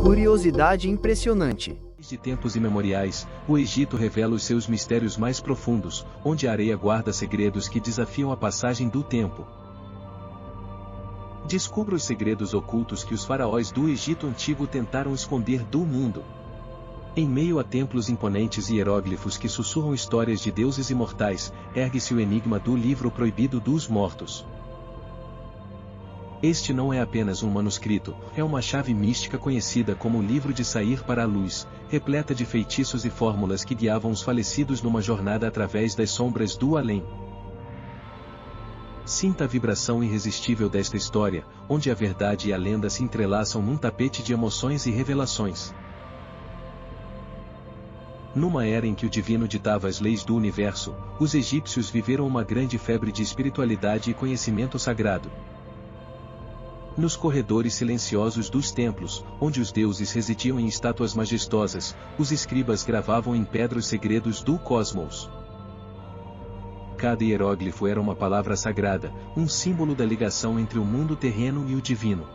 Curiosidade impressionante. Desde tempos imemoriais, o Egito revela os seus mistérios mais profundos, onde a areia guarda segredos que desafiam a passagem do tempo. Descubra os segredos ocultos que os faraós do Egito Antigo tentaram esconder do mundo. Em meio a templos imponentes e hieróglifos que sussurram histórias de deuses imortais, ergue-se o enigma do livro proibido dos mortos. Este não é apenas um manuscrito, é uma chave mística conhecida como o livro de sair para a luz, repleta de feitiços e fórmulas que guiavam os falecidos numa jornada através das sombras do além. Sinta a vibração irresistível desta história, onde a verdade e a lenda se entrelaçam num tapete de emoções e revelações. Numa era em que o divino ditava as leis do universo, os egípcios viveram uma grande febre de espiritualidade e conhecimento sagrado. Nos corredores silenciosos dos templos, onde os deuses residiam em estátuas majestosas, os escribas gravavam em pedra os segredos do cosmos. Cada hieróglifo era uma palavra sagrada, um símbolo da ligação entre o mundo terreno e o divino.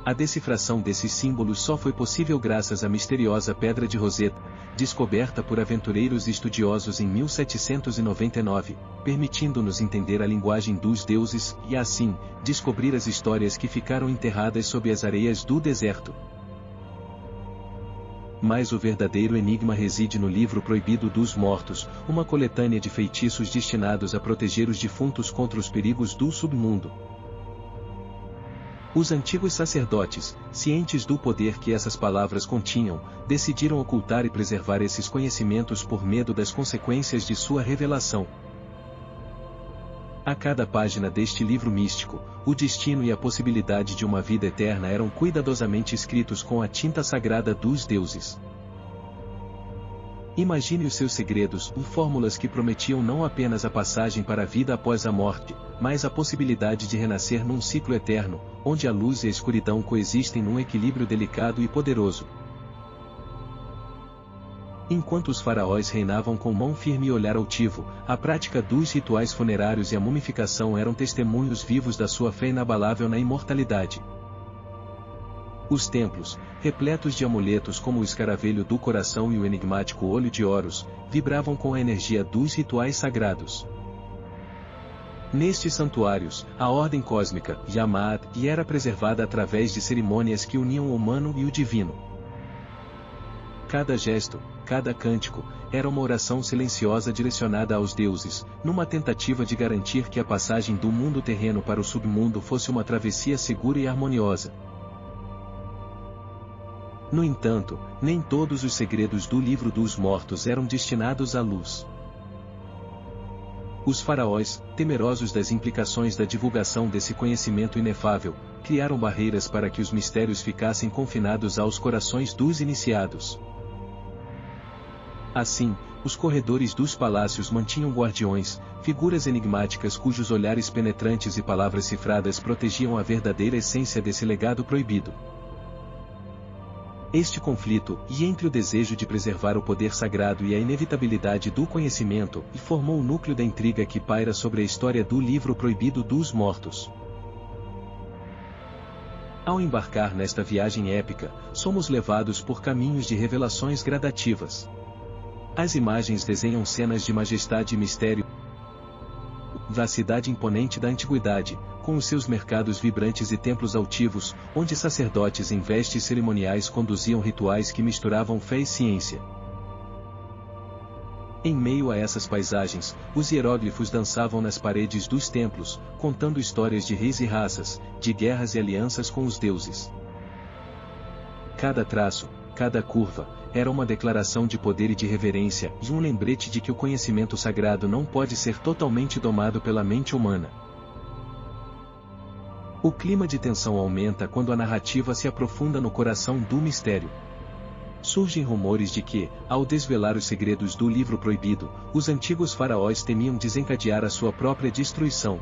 A decifração desses símbolos só foi possível graças à misteriosa Pedra de Roseta, descoberta por aventureiros e estudiosos em 1799, permitindo-nos entender a linguagem dos deuses e, assim, descobrir as histórias que ficaram enterradas sob as areias do deserto. Mas o verdadeiro enigma reside no livro proibido dos mortos, uma coletânea de feitiços destinados a proteger os defuntos contra os perigos do submundo. Os antigos sacerdotes, cientes do poder que essas palavras continham, decidiram ocultar e preservar esses conhecimentos por medo das consequências de sua revelação. A cada página deste livro místico, o destino e a possibilidade de uma vida eterna eram cuidadosamente escritos com a tinta sagrada dos deuses. Imagine os seus segredos, fórmulas que prometiam não apenas a passagem para a vida após a morte, mas a possibilidade de renascer num ciclo eterno, onde a luz e a escuridão coexistem num equilíbrio delicado e poderoso. Enquanto os faraós reinavam com mão firme e olhar altivo, a prática dos rituais funerários e a mumificação eram testemunhos vivos da sua fé inabalável na imortalidade. Os templos, repletos de amuletos como o escaravelho do coração e o enigmático olho de Horus, vibravam com a energia dos rituais sagrados. Nestes santuários, a ordem cósmica, Yamad, era preservada através de cerimônias que uniam o humano e o divino. Cada gesto, cada cântico, era uma oração silenciosa direcionada aos deuses, numa tentativa de garantir que a passagem do mundo terreno para o submundo fosse uma travessia segura e harmoniosa. No entanto, nem todos os segredos do livro dos mortos eram destinados à luz. Os faraós, temerosos das implicações da divulgação desse conhecimento inefável, criaram barreiras para que os mistérios ficassem confinados aos corações dos iniciados. Assim, os corredores dos palácios mantinham guardiões, figuras enigmáticas cujos olhares penetrantes e palavras cifradas protegiam a verdadeira essência desse legado proibido. Este conflito, entre o desejo de preservar o poder sagrado e a inevitabilidade do conhecimento, formou o núcleo da intriga que paira sobre a história do livro proibido dos mortos. Ao embarcar nesta viagem épica, somos levados por caminhos de revelações gradativas. As imagens desenham cenas de majestade e mistério da cidade imponente da antiguidade, com os seus mercados vibrantes e templos altivos, onde sacerdotes em vestes cerimoniais conduziam rituais que misturavam fé e ciência. Em meio a essas paisagens, os hieróglifos dançavam nas paredes dos templos, contando histórias de reis e raças, de guerras e alianças com os deuses. Cada traço, cada curva, era uma declaração de poder e de reverência, e um lembrete de que o conhecimento sagrado não pode ser totalmente domado pela mente humana. O clima de tensão aumenta quando a narrativa se aprofunda no coração do mistério. Surgem rumores de que, ao desvelar os segredos do livro proibido, os antigos faraós temiam desencadear a sua própria destruição.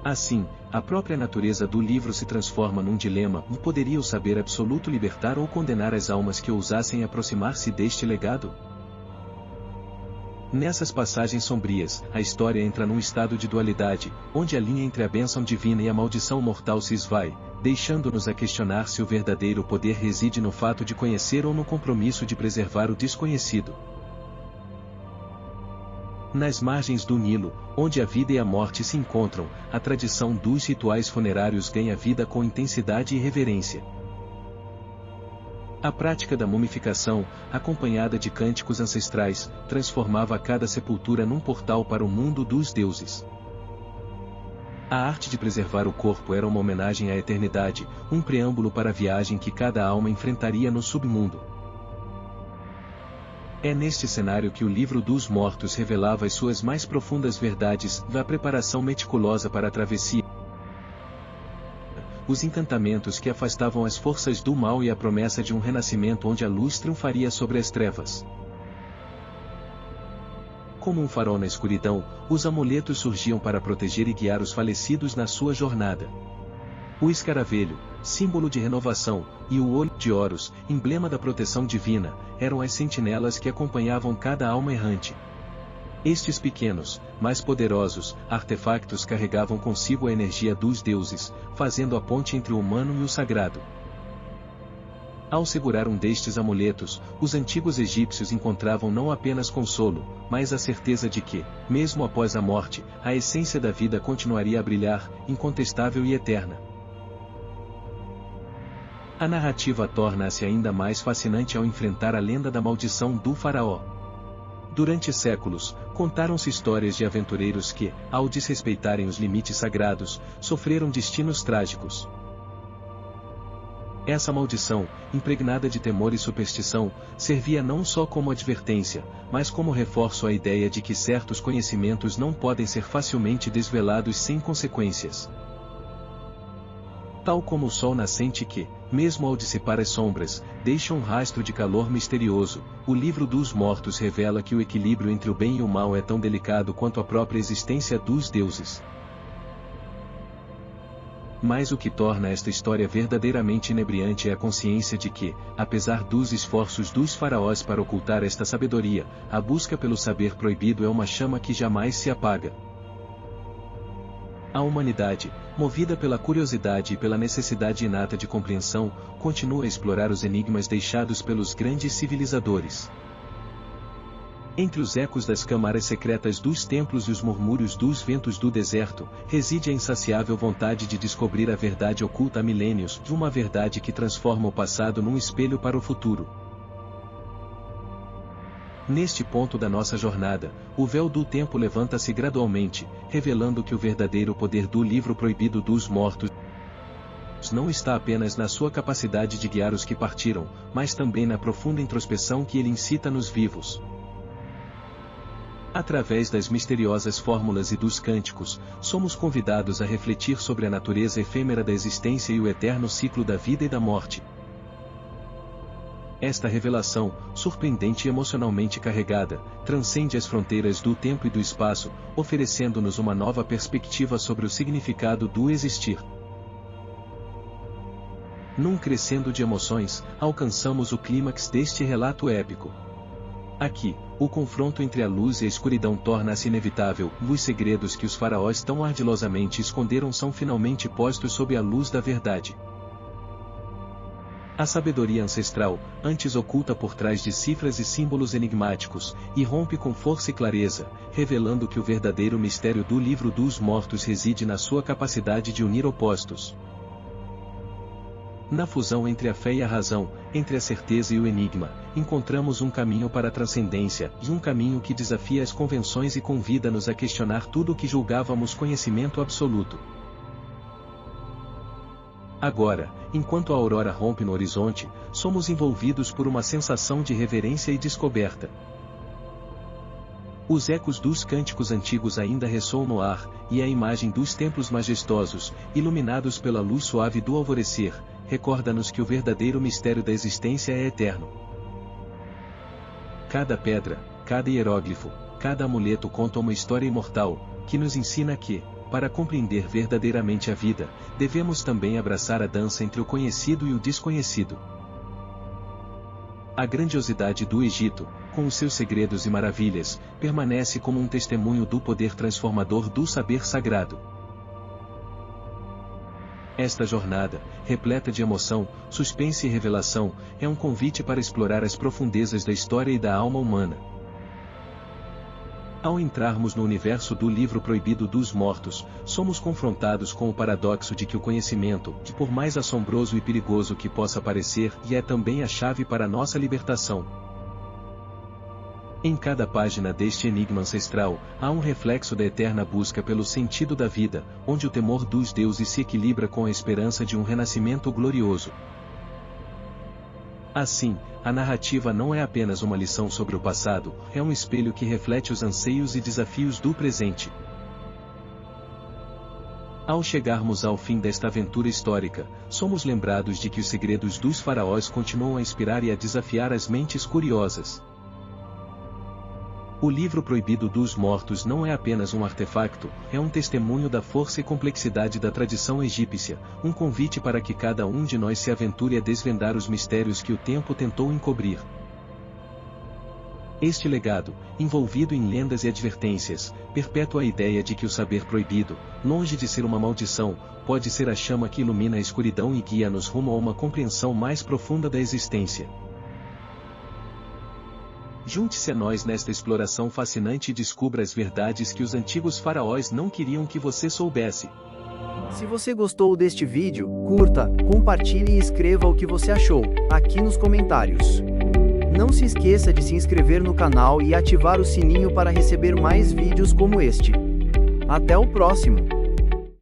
Assim, a própria natureza do livro se transforma num dilema: poderia o saber absoluto libertar ou condenar as almas que ousassem aproximar-se deste legado? Nessas passagens sombrias, a história entra num estado de dualidade, onde a linha entre a bênção divina e a maldição mortal se esvai, deixando-nos a questionar se o verdadeiro poder reside no fato de conhecer ou no compromisso de preservar o desconhecido. Nas margens do Nilo, onde a vida e a morte se encontram, a tradição dos rituais funerários ganha vida com intensidade e reverência. A prática da mumificação, acompanhada de cânticos ancestrais, transformava cada sepultura num portal para o mundo dos deuses. A arte de preservar o corpo era uma homenagem à eternidade, um preâmbulo para a viagem que cada alma enfrentaria no submundo. É neste cenário que o Livro dos Mortos revelava as suas mais profundas verdades, da preparação meticulosa para a travessia, os encantamentos que afastavam as forças do mal e a promessa de um renascimento onde a luz triunfaria sobre as trevas. Como um farol na escuridão, os amuletos surgiam para proteger e guiar os falecidos na sua jornada. O escaravelho, símbolo de renovação, e o olho de Horus, emblema da proteção divina, eram as sentinelas que acompanhavam cada alma errante. Estes pequenos, mais poderosos, artefactos carregavam consigo a energia dos deuses, fazendo a ponte entre o humano e o sagrado. Ao segurar um destes amuletos, os antigos egípcios encontravam não apenas consolo, mas a certeza de que, mesmo após a morte, a essência da vida continuaria a brilhar, incontestável e eterna. A narrativa torna-se ainda mais fascinante ao enfrentar a lenda da maldição do faraó. Durante séculos, contaram-se histórias de aventureiros que, ao desrespeitarem os limites sagrados, sofreram destinos trágicos. Essa maldição, impregnada de temor e superstição, servia não só como advertência, mas como reforço à ideia de que certos conhecimentos não podem ser facilmente desvelados sem consequências. Tal como o sol nascente que, mesmo ao dissipar as sombras, deixa um rastro de calor misterioso, o Livro dos Mortos revela que o equilíbrio entre o bem e o mal é tão delicado quanto a própria existência dos deuses. Mas o que torna esta história verdadeiramente inebriante é a consciência de que, apesar dos esforços dos faraós para ocultar esta sabedoria, a busca pelo saber proibido é uma chama que jamais se apaga. A humanidade, movida pela curiosidade e pela necessidade inata de compreensão, continua a explorar os enigmas deixados pelos grandes civilizadores. Entre os ecos das câmaras secretas dos templos e os murmúrios dos ventos do deserto, reside a insaciável vontade de descobrir a verdade oculta há milênios, uma verdade que transforma o passado num espelho para o futuro. Neste ponto da nossa jornada, o véu do tempo levanta-se gradualmente, revelando que o verdadeiro poder do Livro Proibido dos Mortos não está apenas na sua capacidade de guiar os que partiram, mas também na profunda introspeção que ele incita nos vivos. Através das misteriosas fórmulas e dos cânticos, somos convidados a refletir sobre a natureza efêmera da existência e o eterno ciclo da vida e da morte. Esta revelação, surpreendente e emocionalmente carregada, transcende as fronteiras do tempo e do espaço, oferecendo-nos uma nova perspectiva sobre o significado do existir. Num crescendo de emoções, alcançamos o clímax deste relato épico. Aqui, o confronto entre a luz e a escuridão torna-se inevitável, os segredos que os faraós tão ardilosamente esconderam são finalmente postos sob a luz da verdade. A sabedoria ancestral, antes oculta por trás de cifras e símbolos enigmáticos, irrompe com força e clareza, revelando que o verdadeiro mistério do Livro dos Mortos reside na sua capacidade de unir opostos. Na fusão entre a fé e a razão, entre a certeza e o enigma, encontramos um caminho para a transcendência, e um caminho que desafia as convenções e convida-nos a questionar tudo o que julgávamos conhecimento absoluto. Agora, enquanto a aurora rompe no horizonte, somos envolvidos por uma sensação de reverência e descoberta. Os ecos dos cânticos antigos ainda ressoam no ar, e a imagem dos templos majestosos, iluminados pela luz suave do alvorecer, recorda-nos que o verdadeiro mistério da existência é eterno. Cada pedra, cada hieróglifo, cada amuleto conta uma história imortal, que nos ensina que, para compreender verdadeiramente a vida, devemos também abraçar a dança entre o conhecido e o desconhecido. A grandiosidade do Egito, com os seus segredos e maravilhas, permanece como um testemunho do poder transformador do saber sagrado. Esta jornada, repleta de emoção, suspense e revelação, é um convite para explorar as profundezas da história e da alma humana. Ao entrarmos no universo do Livro Proibido dos Mortos, somos confrontados com o paradoxo de que o conhecimento, por mais assombroso e perigoso que possa parecer, é também a chave para nossa libertação. Em cada página deste enigma ancestral, há um reflexo da eterna busca pelo sentido da vida, onde o temor dos deuses se equilibra com a esperança de um renascimento glorioso. Assim, a narrativa não é apenas uma lição sobre o passado, é um espelho que reflete os anseios e desafios do presente. Ao chegarmos ao fim desta aventura histórica, somos lembrados de que os segredos dos faraós continuam a inspirar e a desafiar as mentes curiosas. O Livro Proibido dos Mortos não é apenas um artefacto, é um testemunho da força e complexidade da tradição egípcia, um convite para que cada um de nós se aventure a desvendar os mistérios que o tempo tentou encobrir. Este legado, envolvido em lendas e advertências, perpetua a ideia de que o saber proibido, longe de ser uma maldição, pode ser a chama que ilumina a escuridão e guia-nos rumo a uma compreensão mais profunda da existência. Junte-se a nós nesta exploração fascinante e descubra as verdades que os antigos faraós não queriam que você soubesse. Se você gostou deste vídeo, curta, compartilhe e escreva o que você achou, aqui nos comentários. Não se esqueça de se inscrever no canal e ativar o sininho para receber mais vídeos como este. Até o próximo!